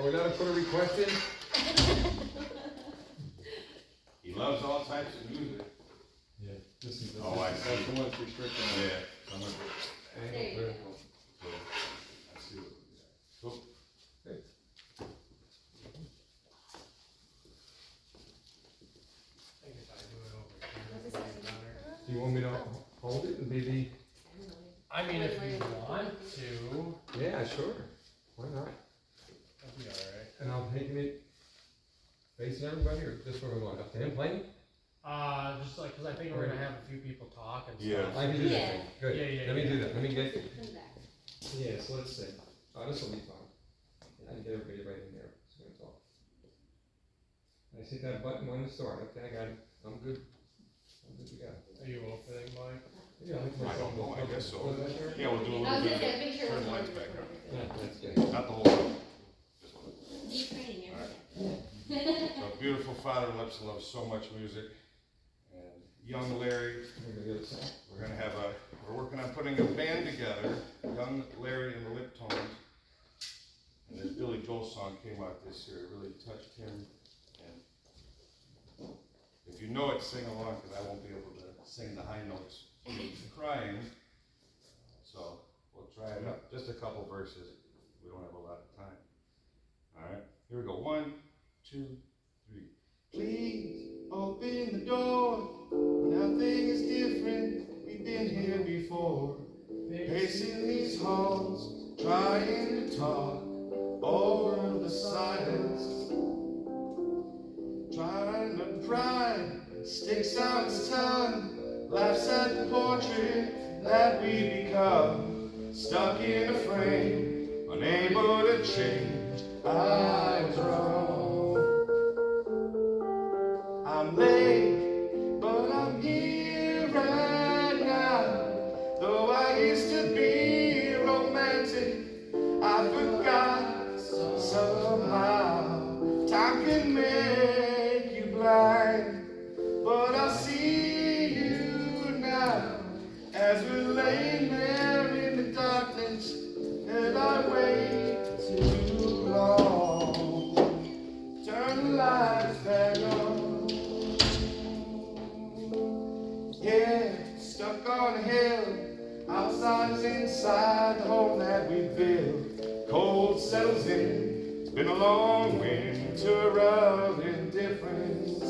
we're allowed to put a request in? He loves all types of music. Yeah, this is the. Oh, I see. That's the one that's restricted. Yeah. Some of it. Angle vertical. So, I see what we got. Cool. Good. Do you want me to hold it and maybe? I mean, if you want to, Yeah, sure. Why not? that'd be alright. And I'm taking it facing everybody, or just where we want, up to him playing? Just like, cause I think we're gonna have a few people talk and Yeah. stuff. I can do Yeah. that. Good. Yeah, yeah, Let me yeah. do that. Let me get. Come back. Yeah, so let's see. Oh, this will be fun. Yeah, I can get everybody right in there. So we can talk. I hit that button when to start. Okay, I got it. I'm good. I'm good to go. Are you opening, Mike? Yeah, I don't know, I guess so. Was that sure? Yeah, we'll do a I little was just bit. gonna make sure. Turn it the was lights back on. Yeah, that's good. Not the whole thing. Just one. Deep training, So beautiful father Lipson loves so much music. And young Larry, we're gonna have we're working on putting a band together. Young Larry and the Liptones. And this Billy Joel song came out this year. It really touched him. And if you know it, sing along, because I won't be able to sing the high notes. Crying. So we'll try it out. Just a couple verses. We don't have a lot of time. Alright, here we go. 1, 2, 3. Please open the door. Nothing is different. We've been here before. Pacing these halls, trying to talk over the silence. Trying to pry sticks out his tongue. Laughs at the portrait that we become. Stuck in a frame, unable to change. I was wrong. I'm late, but I'm here right now. Though I used to be romantic, I forgot somehow. Time can make you blind, but I see you now as we're laying there in the darkness, and I wait too long. Turn the lights back on. Yeah, stuck on a hill, outsiders inside the home that we built. Cold settles in, it's been a long winter of indifference.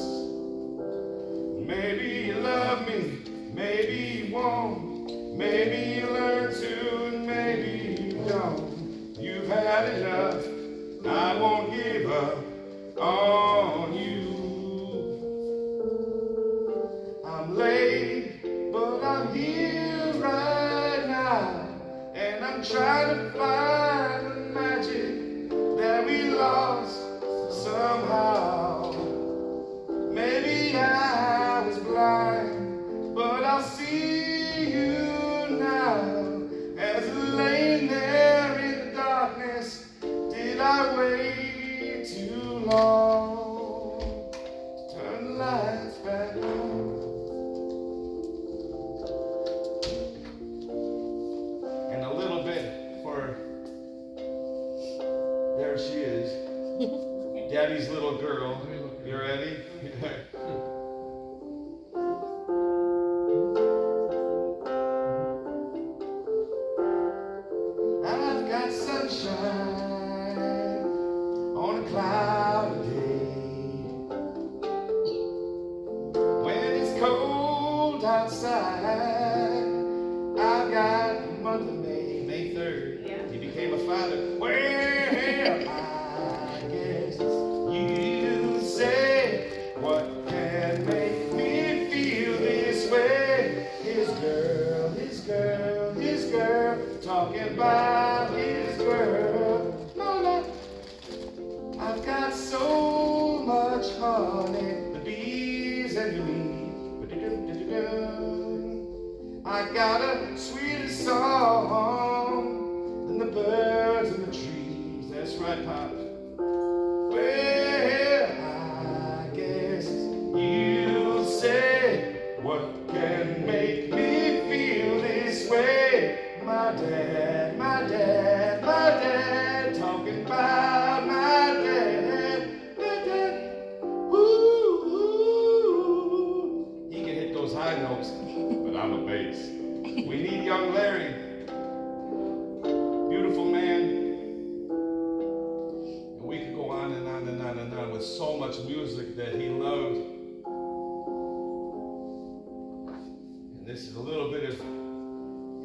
Maybe you love me, maybe you won't. Maybe you learn to, and maybe you don't. You've had enough, I won't give up on you. I'm late, but I'm here right now. And I'm trying to find the magic that we lost somehow. Maybe I was blind, but I'll see you now. As I lay there in the darkness, did I wait too long? Turn the lights back on. And a little bit for, there she is, Daddy's little girl. You ready? I've got sunshine on a cloudy day. When it's cold outside, I've got the month of May 3rd. Yeah. He became a father. Well, I guess you say, what can make me feel this way? His girl, his girl, his girl, talking about his girl. No, no. I've got so much honey, the bees and the bee. I got a sweeter song than the birds and the trees. That's right, Pop. Well, I guess you'll say, what can make me feel this way? My dad, my dad, my dad, talking about my this is a little bit of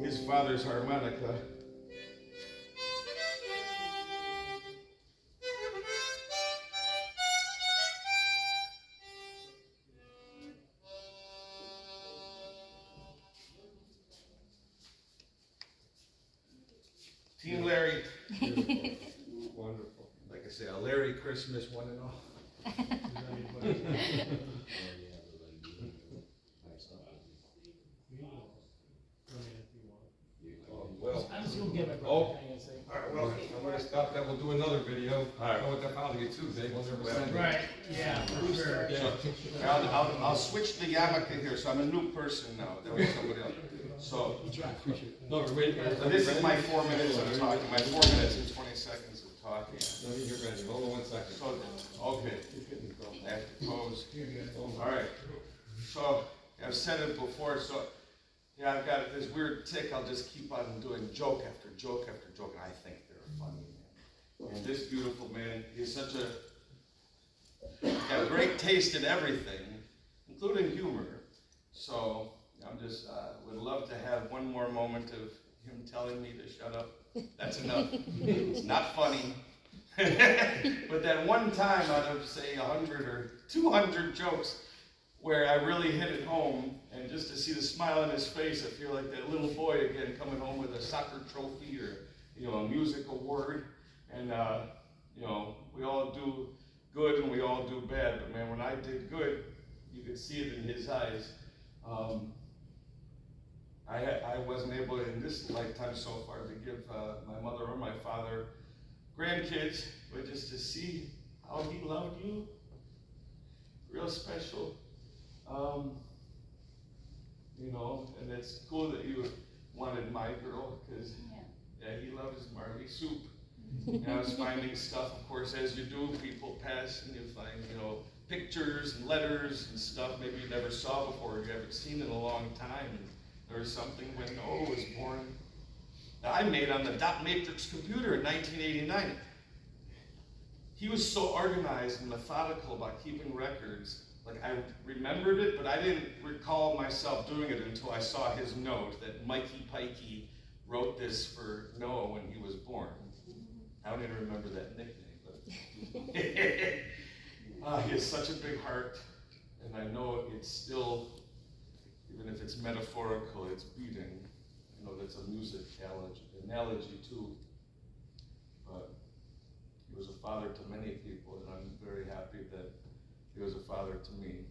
his father's harmonica. Team Larry. Wonderful. Like I say, a Larry Christmas, one and all. Well, I'm just gonna give it. oh, alright, well, I'm gonna stop that, we'll do another video. Alright. With that file to get Tuesday, we'll never send it. Right, yeah, for sure. Yeah. I'll switch the yarmulke here, so I'm a new person now. That was somebody else. So, No, wait, so this is my 4 minutes of talking, my 4 minutes and 20 seconds of talking. Let me get ready, hold on 1 second. So, okay, I have to pose. Alright, so I've said it before, so yeah, I've got this weird tick. I'll just keep on doing joke after joke after joke, and I think they're funny, man. And this beautiful man, he's such got great taste in everything, including humor. So I'm just would love to have one more moment of him telling me to shut up. That's enough. It's not funny. But that one time out of say 100 or 200 jokes where I really hit it home, and just to see the smile on his face, I feel like that little boy again coming home with a soccer trophy or a music award. And we all do good and we all do bad, but man, when I did good, you could see it in his eyes. I wasn't able in this lifetime so far to give my mother or my father grandkids, but just to see how he loved you, real special. And it's cool that you wanted my girl, because he loves Marley soup. And I was finding stuff, of course, as you do, people pass and you find, pictures and letters and stuff maybe you never saw before, you haven't seen in a long time. And there was something when Noah was born that I made on the dot matrix computer in 1989. He was so organized and methodical about keeping records. Like, I remembered it, but I didn't recall myself doing it until I saw his note that Mikey Pikey wrote this for Noah when he was born. I don't even remember that nickname, but he has such a big heart, and I know it's still, even if it's metaphorical, it's beating. I know that's a music analogy too, but he was a father to many people, and I'm very happy that he was a father to me.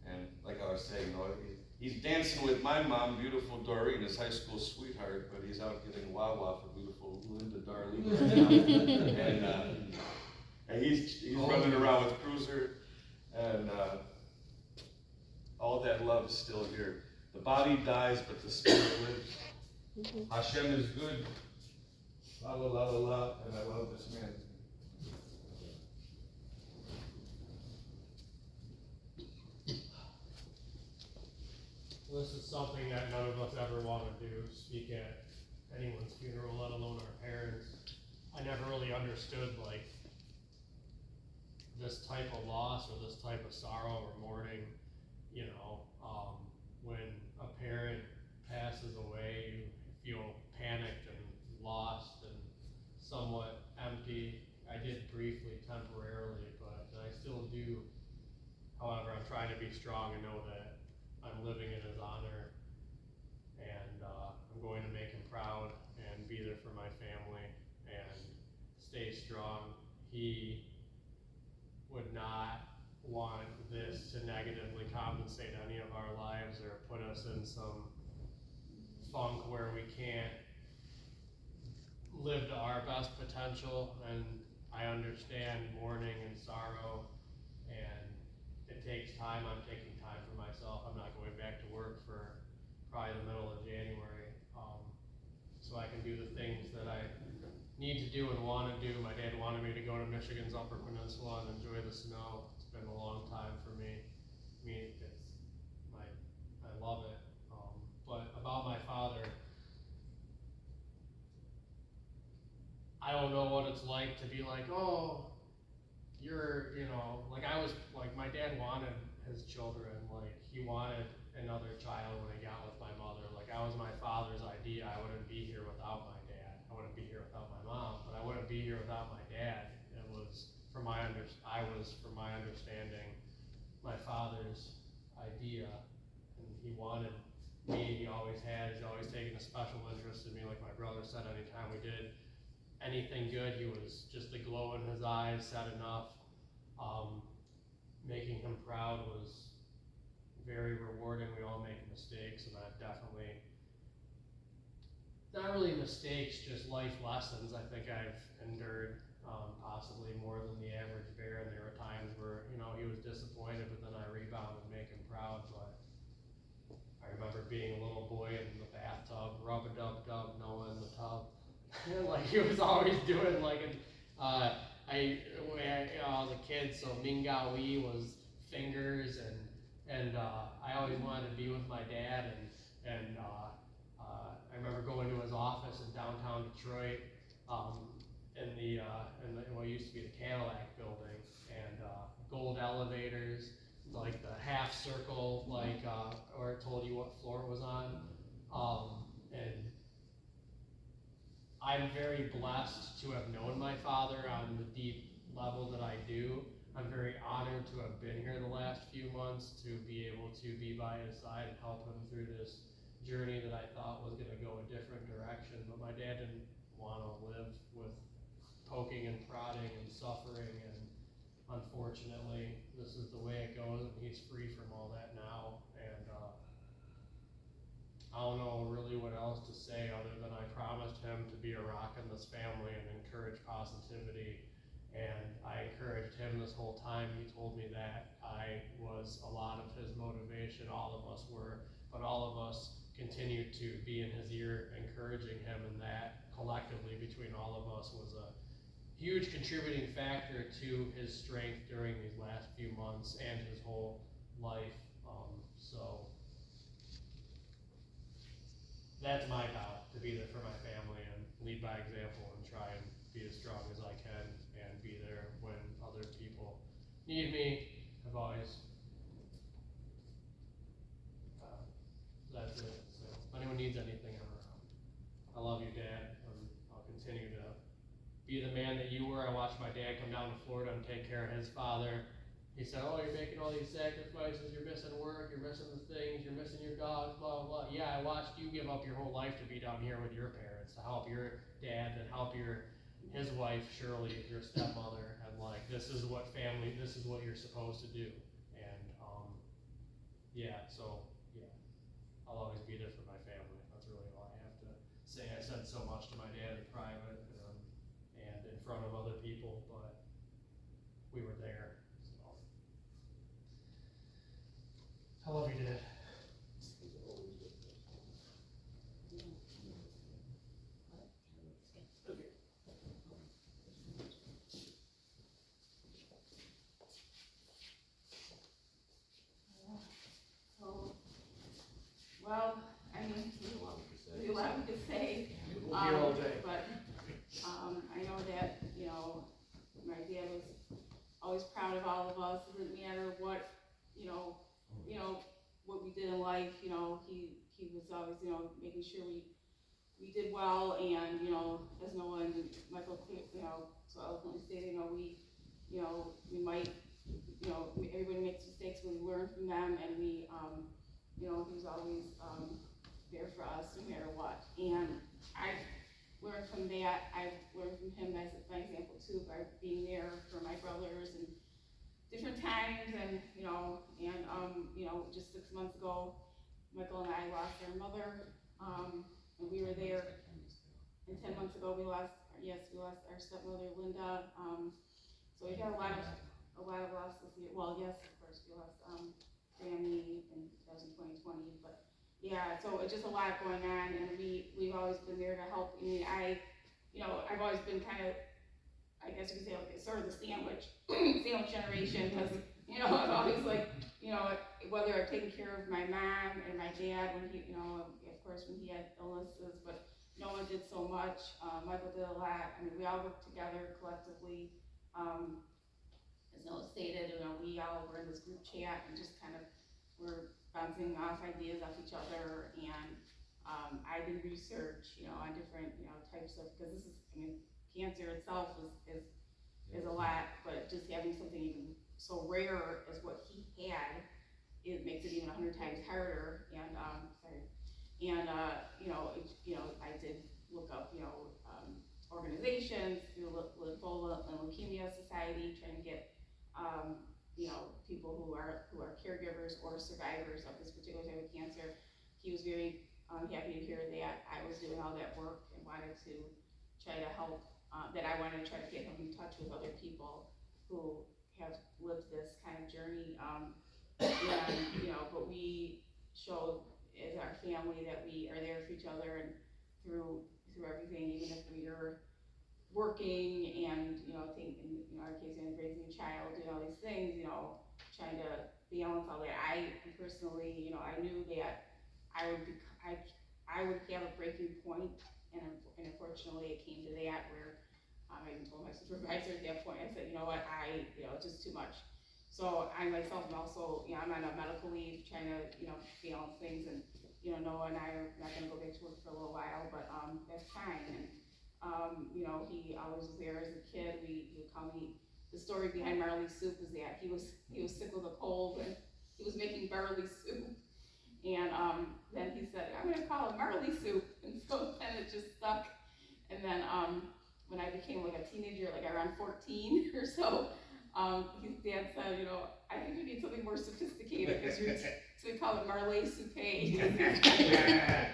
And like I was saying, he's dancing with my mom, beautiful Doreen, his high school sweetheart, but he's out getting Wawa for beautiful Linda Darlene right now. And he's running around with Cruiser, and all that love is still here. The body dies, but the spirit lives. Hashem is good. La la la la la, and I love this man. This is something that none of us ever want to do, speak at anyone's funeral, let alone our parents. I never really understood this type of loss or this type of sorrow or mourning. When a parent passes away, you feel panicked and lost and somewhat empty. I did briefly, temporarily, but I still do. However, I'm trying to be strong and know that I'm living in his honor, and I'm going to make him proud and be there for my family and stay strong. He would not want this to negatively compensate any of our lives or put us in some funk where we can't live to our best potential. And I understand mourning and sorrow, and it takes time. I'm taking time for myself. I'm not going back to work for probably the middle of January, so I can do the things that I need to do and want to do. My dad wanted me to go to Michigan's Upper Peninsula and enjoy the snow. It's been a long time for me. I love it. But about my father, I don't know what it's like to be like, oh, you're, my dad wanted his children, he wanted another child when he got with my mother. Like, I was my father's idea. I wouldn't be here without my dad. I wouldn't be here without my mom, but I wouldn't be here without my dad. It was, from my understanding, my father's idea, and he wanted me. He always has. He's always taken a special interest in me. Like my brother said, anytime we did anything good, he was just the glow in his eyes said enough. Making him proud was very rewarding. We all make mistakes, and I've definitely, not really mistakes, just life lessons. I think I've endured possibly more than the average bear, and there were times where, you know, he was disappointed, but then I rebounded and make him proud. But I remember being a little boy in the bathtub, rub-a-dub-dub, Noah in the tub. Like he was always doing like, I was a kid, so Mingawi was fingers, and I always wanted to be with my dad, and I remember going to his office in downtown Detroit, in what used to be the Cadillac building, and gold elevators, like the half circle, like where it told you what floor it was on, and I'm very blessed to have known my father on the deep level that I do. I'm very honored to have been here the last few months, to be able to be by his side and help him through this journey that I thought was going to go a different direction. But my dad didn't want to live with poking and prodding and suffering, and unfortunately, this is the way it goes, and he's free from all that now. And I don't know really what else to say other than I promised him to be a rock in this family and encourage positivity. And I encouraged him this whole time. He told me that I was a lot of his motivation. All of us were, but all of us continued to be in his ear, encouraging him, and that collectively between all of us was a huge contributing factor to his strength during these last few months and his whole life. So that's my vow, to be there for my family and lead by example and try and be as strong as I can and be there when other people need me. I've always, that's it. So if anyone needs anything, I'm around. I love you, Dad, and I'll continue to be the man that you were. I watched my dad come down to Florida and take care of his father. He said, oh, you're making all these sacrifices, you're missing work, you're missing the things, you're missing your dogs, blah, blah, blah. Yeah, I watched you give up your whole life to be down here with your parents, to help your dad and help his wife, Shirley, your stepmother, and like, this is what you're supposed to do. And, yeah, so, yeah, I'll always be there for my family. That's really all I have to say. I said so much to my dad in private, and in front of other people, but we were there. I love you, Dad. Well, I mean, we love to say, We'll be here all day. but I know that, you know, my dad was always proud of all of us. It didn't matter what, you know, what we did in life. You know, he was always, you know, making sure we did well. And you know, as Noah and Michael, you know, so eloquently stated, you know, we might, you know, everybody makes mistakes, but we learn from them, and we, you know, he was always there for us no matter what. And I've learned from that. I've learned from him as my example too, by being there for my brothers and different times. And you know, just 6 months ago, Michael and I lost our mother, and we were there. And 10 months ago, we lost our stepmother, Linda. So we've had a lot of loss this year. Well, yes, of course, we lost Grammy in 2020, but yeah, so it's just a lot going on, and we've always been there to help. I mean, I've always been kind of, I guess you could say, like sort of the sandwich generation, because you know, I've always like, you know, whether I've taken care of my mom and my dad when he, you know, of course when he had illnesses, but no one did so much. Michael did a lot. I mean, we all worked together collectively. As Noah stated, you know, we all were in this group chat and just kind of we're bouncing off ideas off each other, and I did research, on different, types of, because this is, cancer itself is a lot, but just having something even so rare as what he had, it makes it even 100 times harder. And I did look up, organizations through Lymphoma and Leukemia Society, trying to get, people who are caregivers or survivors of this particular type of cancer. He was very happy to hear that I was doing all that work and wanted to try to help. That I wanted to try to get him in touch with other people who have lived this kind of journey. But we show as our family that we are there for each other and through everything, even if we are working and, in our case, raising a child, doing all these things, trying to balance all that. I personally, I knew that I would have a breaking point, and unfortunately it came to that where I even told my supervisor at that point, I said, you know what, it's just too much. So I myself am also, I'm on a medical leave trying to, balance things, and, Noah and I are not gonna go back to work for a little while, but, that's fine. And, he always was there as a kid. He would call me, the story behind Marley soup is that he was sick with a cold, and he was making barley soup. And, then he said, I'm gonna call it Marley soup, and so then it just stuck. And then, when I became like a teenager, like around 14 or so, his dad said, I think we need something more sophisticated, because so we call it Marley soup. Yeah.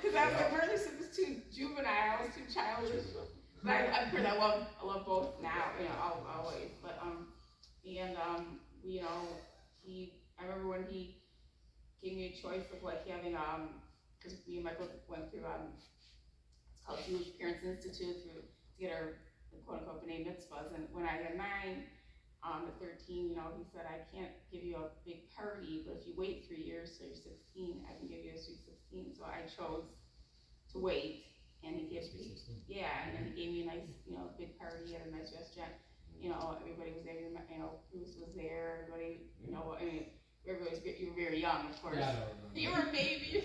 Because I was like, Marley soup is too juvenile, it's too childish. But of course I love both now, always. But I remember when he gave me a choice of like having because me and Michael went through it's called Jewish Parents Institute to get our quote unquote b'nai mitzvahs. And when I had mine at 13, he said, I can't give you a big party, but if you wait 3 years till you're 16, I can give you a sweet 16. So I chose to wait, and he gave me, and then he gave me a nice, big party at a nice restaurant. Everybody was there, Bruce was there, everybody, everybody was, you were very young, of course. Yeah, You were a baby.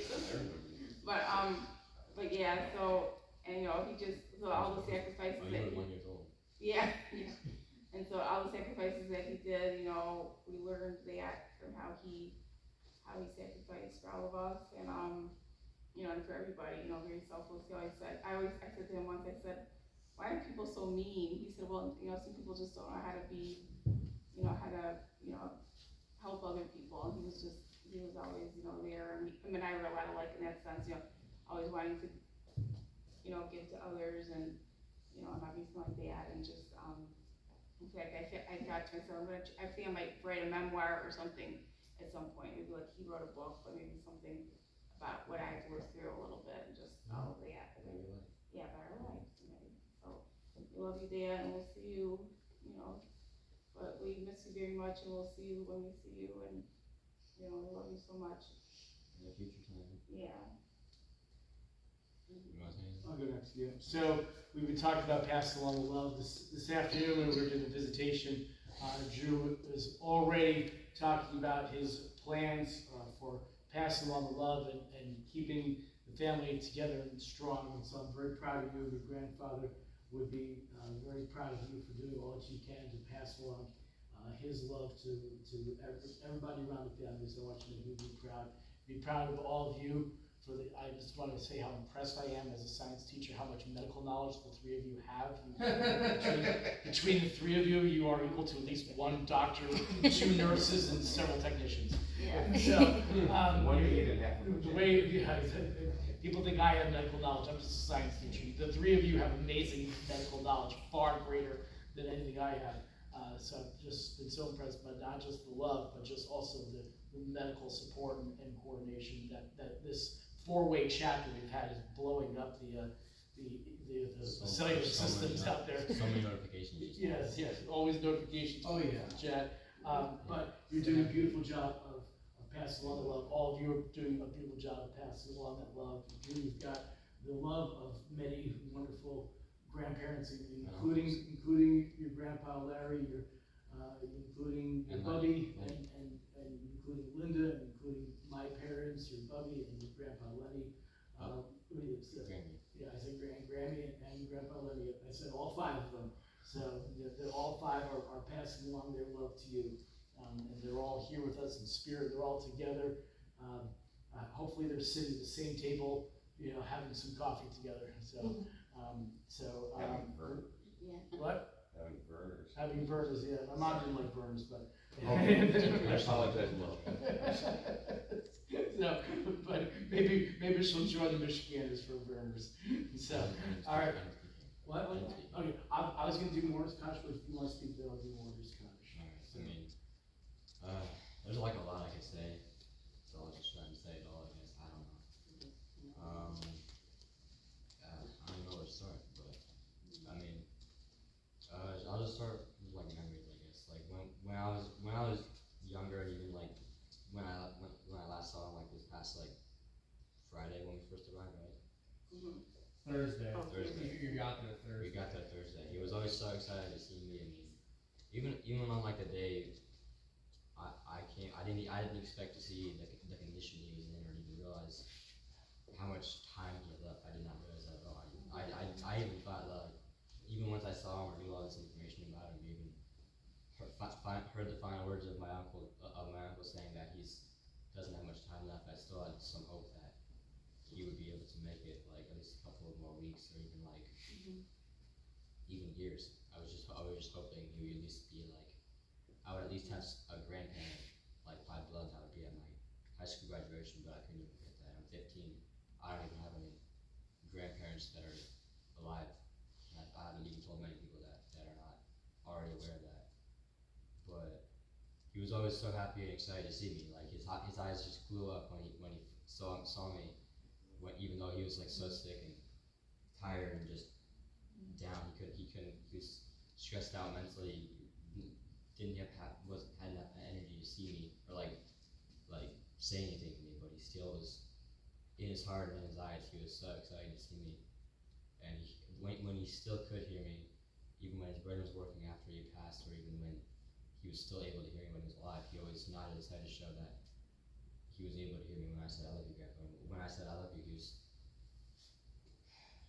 But yeah, so, and he just, so all the sacrifices that he, and so all the sacrifices that he did, we learned that from how he sacrificed for all of us, and and for everybody, very selfless. I said to him once, I said, why are people so mean? He said, well, some people just don't know how to be, how to, help other people. And he was always, there. And him and I were a lot alike in that sense, always wanting to, give to others, and, not be something like that. And just, in fact, I thought to myself, I think I might write a memoir or something at some point. Maybe like he wrote a book, but maybe something about what I've lived through a little bit, and just all of that. Yeah, about our lives. So we love you, Dad, and we'll see you, but we miss you very much, and we'll see you when we see you, and, we love you so much. In the future time. Yeah. You want to say anything? I'll go next, yeah. So, we've been talking about passing along the love. This afternoon when we were doing the visitation, Drew was already talking about his plans for passing along the love and keeping the family together and strong. And so I'm very proud of you. Your grandfather would be very proud of you for doing all that you can to pass along his love to everybody around the family. So I want you to be proud. Be proud of all of you. I just want to say how impressed I am as a science teacher, how much medical knowledge the three of you have. Between the three of you, you are equal to at least one doctor, 2 nurses, and several technicians. Yeah. So, The way people think I have medical knowledge, I'm just a science teacher. The three of you have amazing medical knowledge, far greater than anything I have. So I've just been so impressed by not just the love, but just also the medical support and coordination that this 4-way chapter we've had is blowing up the cellular systems out there. So many notifications. Yes, always notifications. Oh, yeah. Chat. But you're doing a beautiful job of passing along the love. All of you are doing a beautiful job of passing along that love. You've got the love of many wonderful grandparents, including your grandpa Larry, including Bubby, and including Linda, and including my parents, your Bubby, and your Grandpa Lenny. Grammy. Yeah, I said Grammy and Grandpa Lenny. I said all five of them. So they're all five are passing along their love to you. And they're all here with us in spirit. They're all together. Hopefully they're sitting at the same table, having some coffee together. So, Having burn, Yeah. what? having burners. Having burners, yeah. My mom didn't like burners, but. I apologize, Mom. No, but maybe she'll join the Michiganders for burners. So, all right. What? Okay, I was gonna do more Scottish, but if you wanna speak, then I'll do more Scottish. Alright, I mean, there's like a lot I could say, so I'll just try and say it all, I guess, I don't know. I don't know where to start, but, I mean, I'll just start with like memories, I guess, like when I was younger, and even like, when I last saw him, like this past like Friday when we first arrived, right? Mhm. Thursday. Oh, Thursday. You got there Thursday. We got there Thursday. He was always so excited to see me. I mean, even on like the day I came, I didn't expect to see the condition he was in, or even realize how much time he had left. I did not realize that at all. I even thought that, like, even once I saw him or knew all this information about him, even heard the final words of my uncle saying that doesn't have much time left. I still had some hope that he would be able to make it like at least a couple of more weeks, or even like even years. I was just hoping he would at least be like, I would at least have a grandparent like by blood that would be at my high school graduation, but I couldn't even get that. I'm 15. I don't even have any grandparents that are alive. I haven't even told many people that are not already aware of that. But he was always so happy and excited to see me. Like his eyes just blew up when he saw me. Even though he was like so sick and tired and just down, he was stressed out mentally. Didn't had enough energy to see me or like say anything to me. But he still was, in his heart and in his eyes, he was so excited to see me. And when he still could hear me, even when his brain was working after he passed, or even when he was still able to hear me when he was alive, he always nodded his head to show that he was able to hear me when I said, "I love you, Grandpa." When I said, "I love you," he was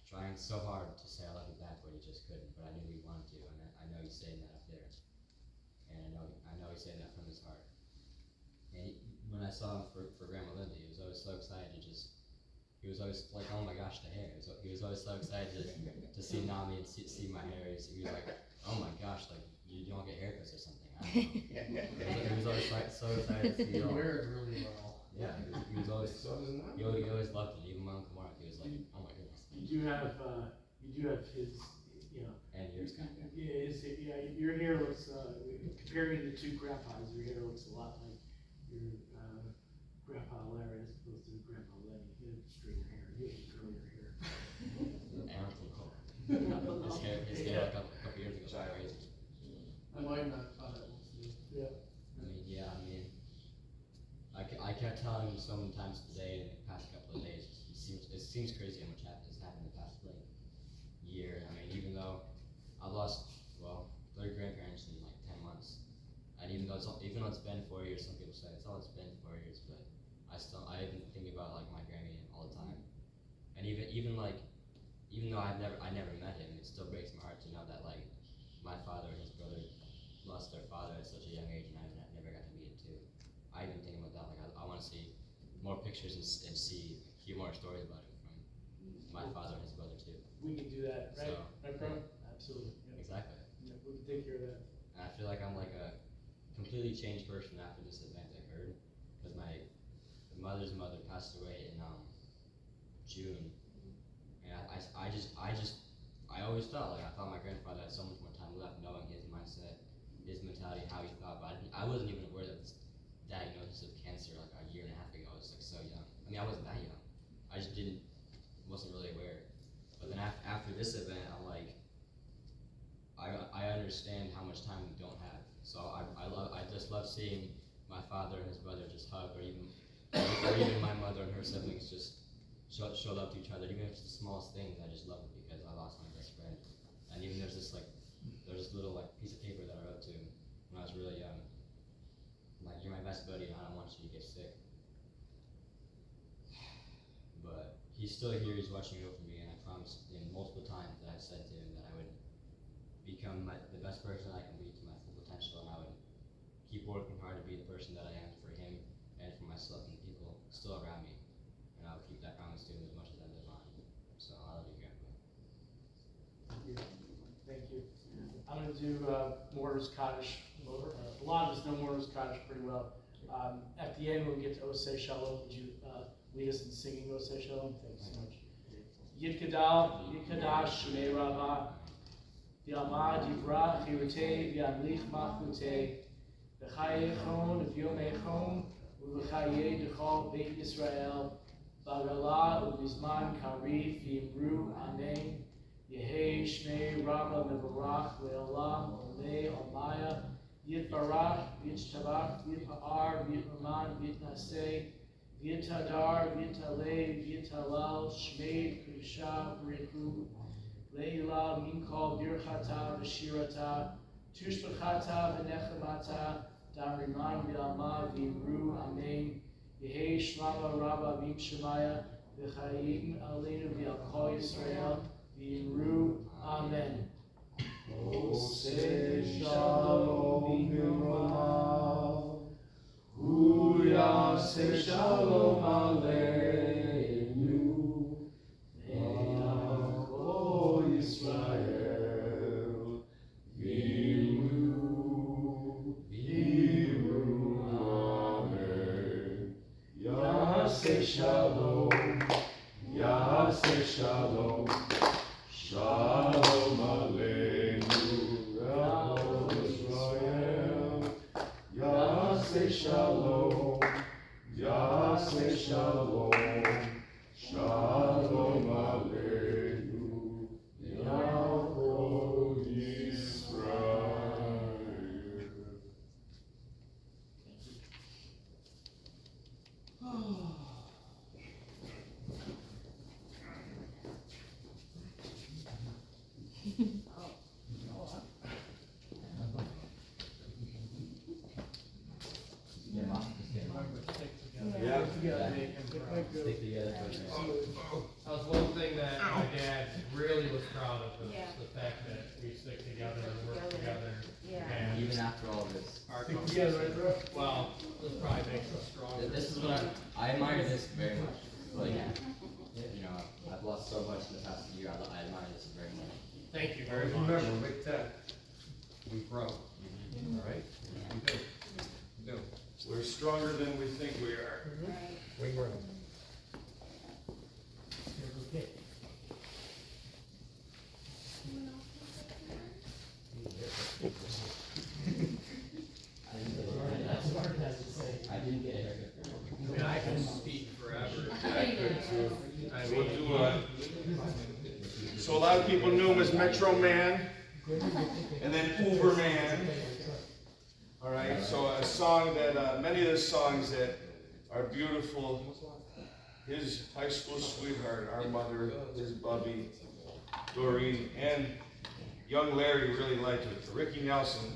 trying so hard to say, "I love you" back, but he just couldn't. But I knew he wanted to, and I know he's saying that up there, and I know he's saying that from his heart. And when I saw him for Grandma Linda, he was always so excited to he was always like, "Oh my gosh, the hair." He was always so excited to see Nami and see my hair. He was like, "Oh my gosh, like you don't get haircuts or something." I don't know. He was always like, so excited to see You y'all. wear it really well. Yeah, he was always, So does not. he always loved it. Even my Uncle Mark, he was like, "Oh my goodness." You do have his, And yours kind of. your hair looks, comparing the two grandpas, your hair looks a lot like your, Grandpa Larry as opposed to Grandpa Lenny. He had straighter hair, he had curlier hair. His hair like a couple years ago was crazy. I might not find it. Yeah. I kept telling him so many times today and the past couple of days, it seems crazy how much has happened in the past like year. I mean, even though I lost, 3 grandparents in like 10 months, and even though it's been 4 years, some people say it's been 4 years, but I've been thinking about like my Grammy all the time, and even though I never met him, it still breaks my heart to know that like my father and his brother lost their father at such a young age, and I never got to meet him too. I even think about that, like I want to see more pictures and hear more stories about him from my father and his brother too. We can do that, right? So, Right, bro? Absolutely. Yeah. Exactly. Yeah, we can take care of that. And I feel like I'm like a completely changed person after this event occurred, because my mother's mother passed away in June, and I always thought my grandfather had so much more time left, knowing his mindset, his mentality, how he thought. But I wasn't even aware of this diagnosis of cancer like a year and a half ago. I was like so young. I mean, I wasn't that young. I just wasn't really aware. But then after this event, I'm like, I understand how much time we don't have. So I just love seeing my father and his brother just hug, or even my mother and her siblings just show love to each other. Even if it's the smallest things, I just love it because I lost my best friend. And even there's this little like piece of paper that I wrote to him when I was really young. get sick. But he's still here, he's watching over me, and I promised him multiple times that I've said to him that I would become the best person I can be to my full potential, and I would keep working hard to be the person that I am for him and for myself and the people still around me. And I'll keep that promise to him as much as I live on. So I love you, Grandpa. Thank you. I'm gonna do Moore's Cottage. A lot of us know Moore's Cottage pretty well. At the end, when we get to Oseh Shalom, would you lead us in singing Oseh Shalom? Thanks so much. Yid Gadal, Yid Kadash, Shmei Rabbah, V'yamad Yivrach, Yirutei, V'yamlich Machutei, V'chayechon, V'yomechon, U'v'chayei Dechol Beit Yisrael, B'agala, U'bizman Karif, V'yimru, Amen. Yehei Shmei Rabbah Mevarach Le'olam Olei Almaya Yitbarach Yitztabach Yitpa'ar Yitmaman Yitnaseh Yitadar Yitalei Yitalal Shmei Kedusha B'rechu Leila Minkol Birchata V'shirata Tushbachata V'nechemata Damriman V'yama V'imru Amen Yehei Shlama Rabbah V'imshemaya V'chayim Aleinu V'yalkol Yisrael V'imru, Amen. Oseh Shalom B'Yomah, Hu Yaseh Shalom Aleinu, V'yalkol Yisrael, V'imru, Amen. Yaseh Shalom, Yaseh Shalom. Shalom Aleinu, Yahweh Israel, Yaseh Shalom, Yaseh Shalom, Shalom Aleinu, Yahweh Israel. Yeah. Stick together. That was one thing that my dad really was proud of, was Yeah. the fact that we stick together and work together. Yeah. And Even after all this. Stick together, right, bro? well, this probably makes us stronger. This is what I admire this very much. Like, Yeah. you know, I've lost so much in the past year. I admire this very much. Thank you very much. Remember, with that, we grow, all right? We do, we do. We're stronger than we think we are. Right. We grow. I didn't get a haircut. I mean, I can speak forever. I We'll mean, do so a lot of people knew him as Metro Man, and then Uber Man. All right, so a song that, many of the songs that are beautiful, his high school sweetheart, our mother, his Bubby, Doreen, and young Larry really liked it. Ricky Nelson,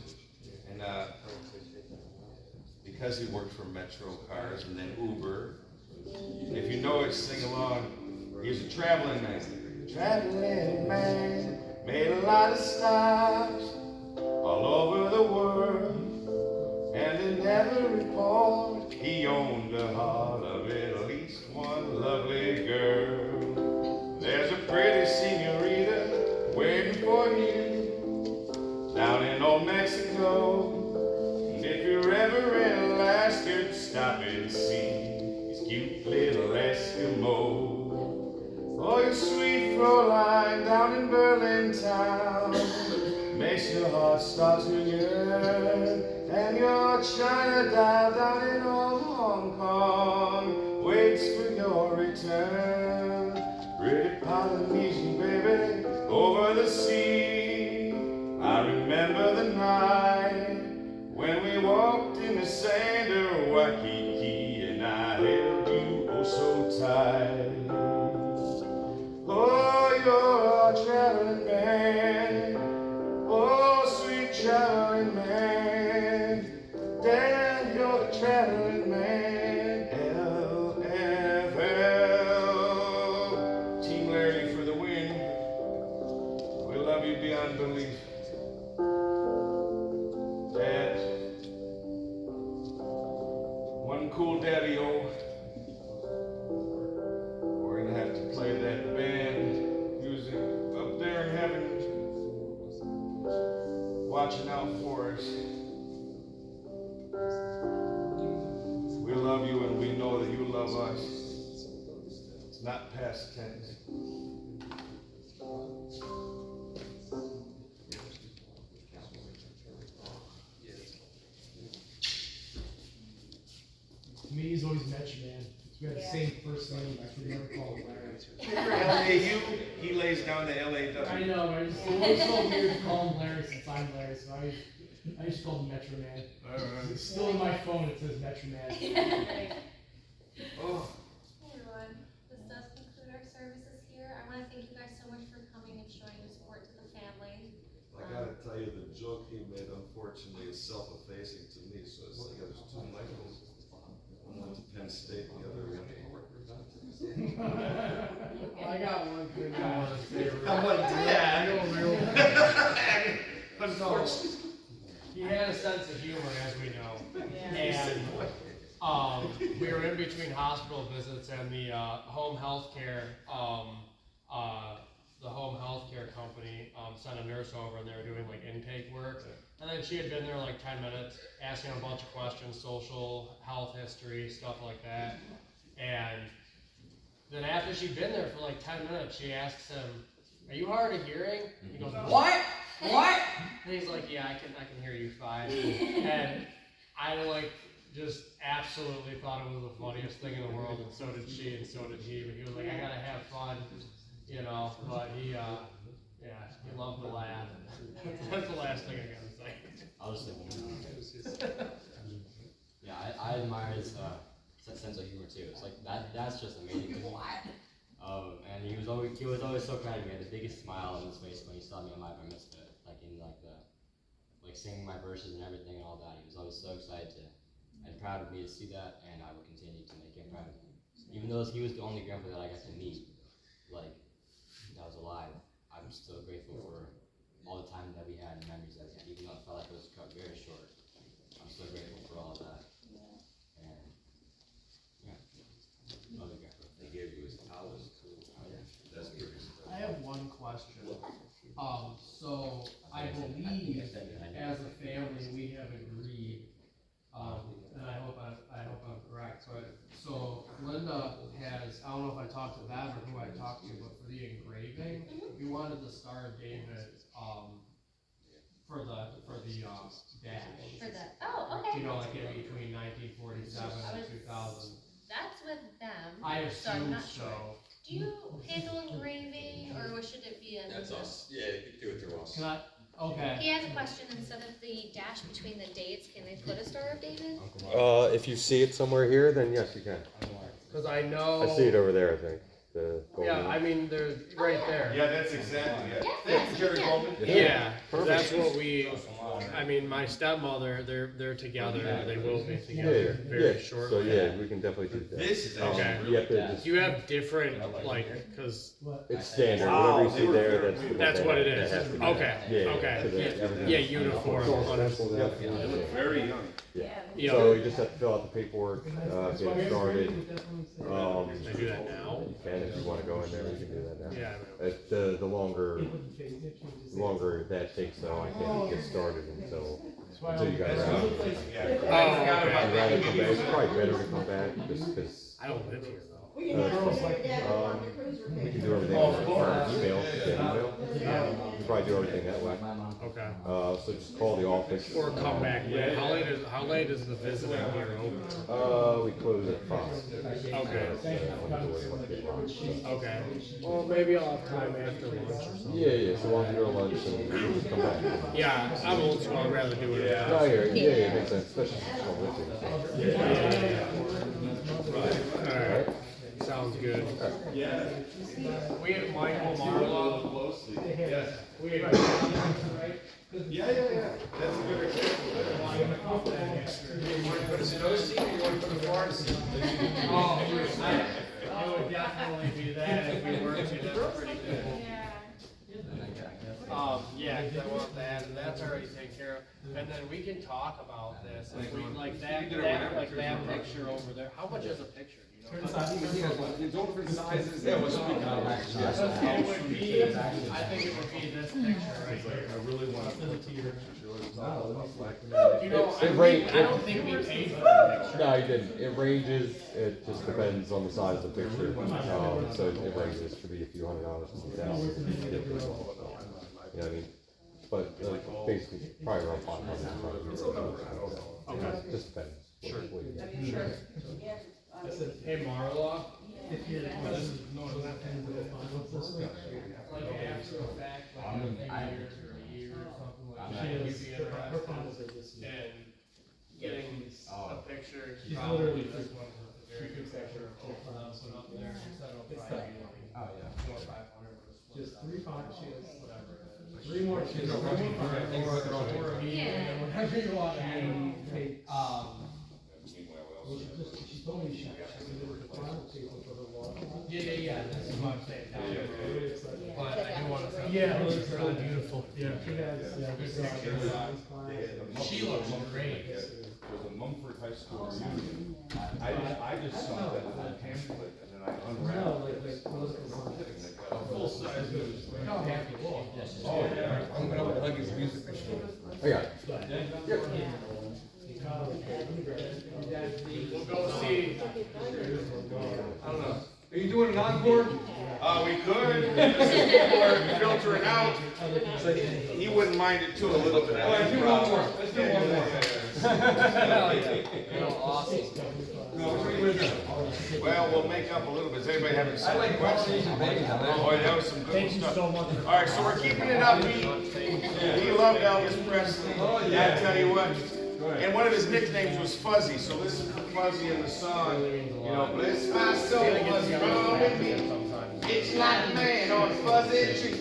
and because he worked for Metro Cars and then Uber, if you know it, sing along. He's a traveling man. Traveling man, made a lot of stops all over the world, and in every port he owned the heart of at least one lovely girl. There's a pretty senorita waiting for you down in old Mexico, and if you're ever in Alaska, stop and see these cute little Eskimos. Oh, your sweet Fräulein down in Berlin town makes your heart start to yearn, and your China doll down in old Hong Kong waits for your return. Pretty Polynesian baby over the sea, I remember the night when we walked in the sand of Waikiki, and I held you oh so tight. Oh, you're a traveling man, oh sweet traveling man, Dad, you're a traveling man. Cool Daddy-O. We're gonna have to play that band music up there in heaven, watching out for us. We love you and we know that you love us. It's not past tense. To me, he's always Metro Man. We have the same first name, I can never call him Larry. LAU, he lays down the LAW. I know, but it's so weird to call him Larry since I'm Larry, so I just call him Metro Man. It's still in my phone, it says Metro Man. Oh. Hey everyone, this does conclude our services here. I want to thank you guys so much for coming and showing your support to the family. I gotta tell you, the joke he made unfortunately is self-effacing to me, so it's like there's two Michaels. One went to Penn State, the other went to Harvard. I got one thing I want to say. Yeah, I know real. Unfortunately. He had a sense of humor, as we know. Yeah. And we were in between hospital visits, and the home health care company sent a nurse over, and they were doing like intake work. And then she had been there like 10 minutes, asking a bunch of questions, social, health history, stuff like that. And then after she'd been there for like 10 minutes, she asks him, "Are you hard of hearing?" He goes, "What? What?" And he's like, "Yeah, I can hear you fine." And I like just absolutely thought it was the funniest thing in the world, and so did she, and so did he. But he was like, "I gotta have fun," you know. But he loved to laugh. That's the last thing I gotta say. I'll just say one more. Yeah, I admire his sense of humor too. It's like that's just amazing. And he was always so proud of me. He had the biggest smile on his face when he saw me on my bar mitzvah, like in like singing my verses and everything and all that. He was always so excited and proud of me to see that, and I will continue to make him proud of me. Even though he was the only grandpa that I got to meet, like that was alive, I'm still grateful for all the time that we had and memories that we had, even though it felt like it was cut very short. I'm still grateful for all of that. And yeah, love you, grandpa. They gave you his towels too. That's pretty stuff. I have one question. So I believe as a family we have agreed, and I hope I'm correct, but so Linda has, I don't know if I talked to Bev or who I talked to, but for the engraving, we wanted the Star of David, for the dash. For the, oh, okay. You know, like in between 1947 and 2000. That's with them. I so I'm assume not so. sure. Do you handle engraving, or should it be in? That's us. Yeah, you can do it through us. Can I? Okay. He has a question. Instead of the dash between the dates, can they put a Star of David? If you see it somewhere here, then yes, you can. Because I know. I see it over there, I think. The Yeah, golden- I mean, they're right there. Yeah, that's exactly it. Yeah, Jerry yeah. Coleman? Yeah, Perfect. that's what we. I mean, my stepmother, they're together. They will be together very shortly. So yeah, we can definitely do that. This is Okay. actually You have really to just, You have different, like, because it's standard, Wow, whatever you they see were there, very- that's. that's what it that is. has to be. Okay, Yeah, okay. so that everything- Yeah, uniform. very young. Yeah. Yeah. So you just have to fill out the paperwork, get started. I do that now. You can, if you wanna go in there, you can do that now. Yeah. The longer that takes, though, I can't get started until you guys are out. Yeah. Oh, I'd okay. rather come back, it's probably better to come back, just because. I don't live here though. We can do everything over email, you can probably do everything that way. Okay. So just call the office. Or come back late. How late is the visiting here open? We close at 5. Okay. When the doors get locked, so. Okay. Well, maybe I'll have time after lunch or something. Yeah, so while you're at lunch, and you just come back. Yeah, I'm old school. I'd rather do it. No, I hear you. Yeah, it makes sense, especially since you're with you. So. Alright. Sounds good. We have Michael Marlowe. Yes. We have right? Yeah. That's a good example. You want to put a snow seat or you want to put a farm seat? Oh, it would definitely be that if we were to. That's pretty cool. Yeah. Yeah, 'cause I want that, and that's already taken care of. And then we can talk about this, if we, Like, like you that, did it that, whenever, like too, that right? picture over there, how much is a picture, do you know? Different sizes. Yeah, what's big? It would be, I think it would be this picture right here. I really want to. You know, It I don't think we paid for the picture. No, you didn't. It ranges, it just depends on the size of the picture. So it ranges, could be a few $100s, a few thousands. You know what I mean? But basically, probably around 500. Just depends. Sure. Hey Marla, If you're, like after the fact, like in a few years or a year or something like that, you'd be her interested finals are this year. in getting a picture, She's probably literally this one was a very good picture of both of us put up there, so it'll It's probably be tough. like 400 or 500 or Just 3 5 chairs. whatever it is. 3 more chairs. Or a medium, whatever you want to do. Well, she told me she submitted the final paper for her law. Yeah, this is what I'm saying, down the road. But I do wanna say. Yeah, it looks really beautiful. Yeah. She has, She looks great. Was a Mumford High School reunion. I just saw that little pamphlet and then I No, unwrapped it. like political science. Full size news. Look how happy she is. Oh, yeah. I'm gonna plug his music machine. I got it. We'll go see. I don't know. Are you doing an encore? We could. People are filtering out. So he wouldn't mind it too a little bit. All right, do one more. Let's do one more. Awesome. No, which one you gonna do? Well, we'll make up a little bit. Does anybody have any? I like questions? Asian bacon. Oh, that was some good Thank you stuff. so much. All right, so we're keeping it upbeat. He loved Elvis Presley. Oh, yeah. I tell you what. Go ahead. And one of his nicknames was Fuzzy, so listen to Fuzzy in the song. You know, bless my soul, what's wrong with me? It's like a man on a fuzzy tree.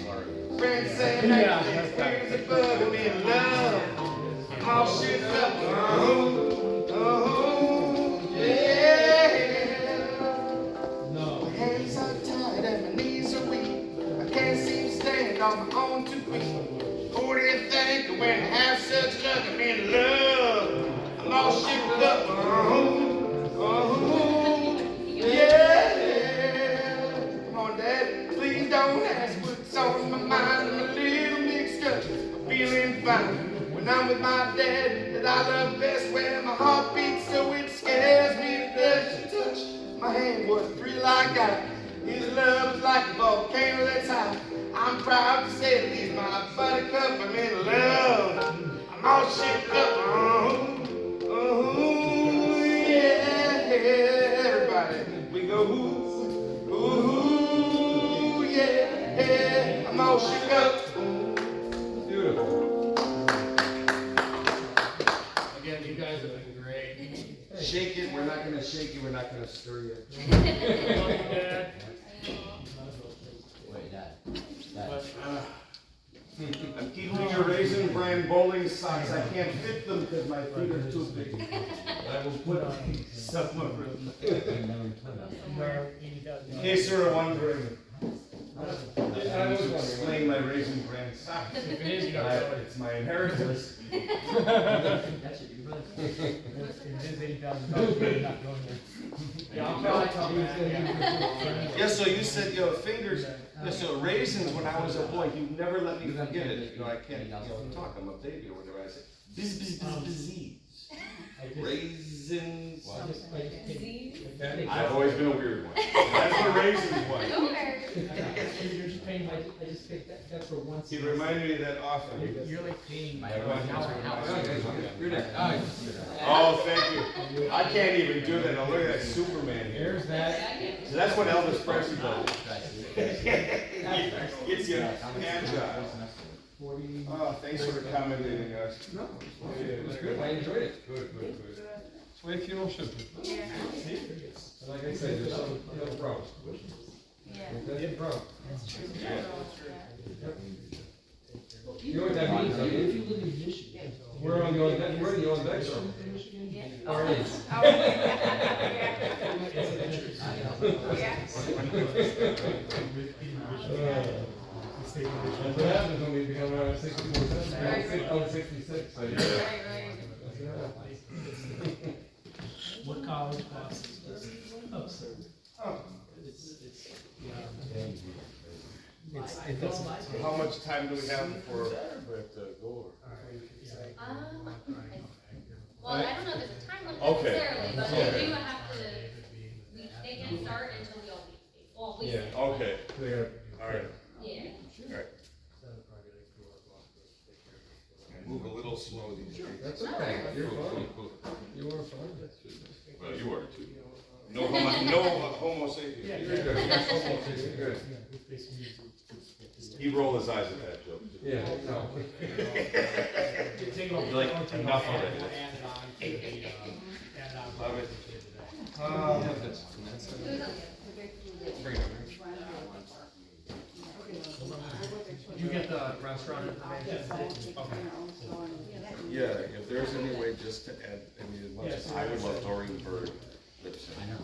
Friends say, man, there's a bug of me in love. I'm all shook up. Yeah. No. My hands are tired and my knees are weak. I can't seem to stand on my own 2 feet. Who do you think when I have such luck I'm in love? I'm all shook up. Yeah. Come on, Dad. Please don't ask what's on my mind. I'm a little mixed up. I'm feeling fine when I'm with my dad that I love best. Where my heart beats so it scares me to death. She touched my hand, what a thrill I got. His love is like a volcano that's high. I'm proud to say that he's my buttercup. I'm in love. I'm all shook up. Yeah. Everybody, we go ooh, yeah. I'm all shook up. Beautiful. Again, you guys have been great. Shake it. We're not gonna shake you. We're not gonna stir you. Love you, Dad. Wait, Dad. I'm keeping your Raisin Bran bowling socks. I can't fit them because my feet are too big. I will put some over them. In case you're wondering, I was wondering. explain my Raisin Bran socks. If it is, you don't know it. It's my inheritance. That's it, you brother. It is $80,000, not going there. Yeah, I'll probably come back. Yeah, so you said your fingers, yeah, so raisins when I was a boy, you never let me forget it. You know, I can't, talk, I'm a baby or whatever. I say, disease. Raisins. I've always been a weird one. That's what raisins was. You're just paying, I just paid that for once. He reminded me of that often. You're like paying. Oh, thank you. I can't even do that. Now look at that Superman here. There's that. So that's what Elvis Presley does. Gets you agile. 40. Oh, thanks for accommodating us. No, it was good. I enjoyed it. Good. That's the way a funeral should be. And like I said, there's some, no problem. That's the problem. You know what that means, I mean? We're on the on deck, we're in the on deck zone. Or is. That's what happens when we become 64, 66, so yeah. much time do we have for? Well, I don't know if there's a time limit Okay. necessarily, but Yeah. we do have to, they can start until we all leave. Well, we Yeah. say. Okay, They gotta- alright. Yeah. Move a little slow these days. That's okay, you're fine. You are fine. Well, you are too. No homo sapiens. You're good, you're good. He rolled his eyes at that joke. Yeah, no. Like, enough of it. Love it. Bring it up. Did you get the restaurant information? Yeah, if there's any way just to add, I mean, as much as I would love Doreen Bird, Lipson.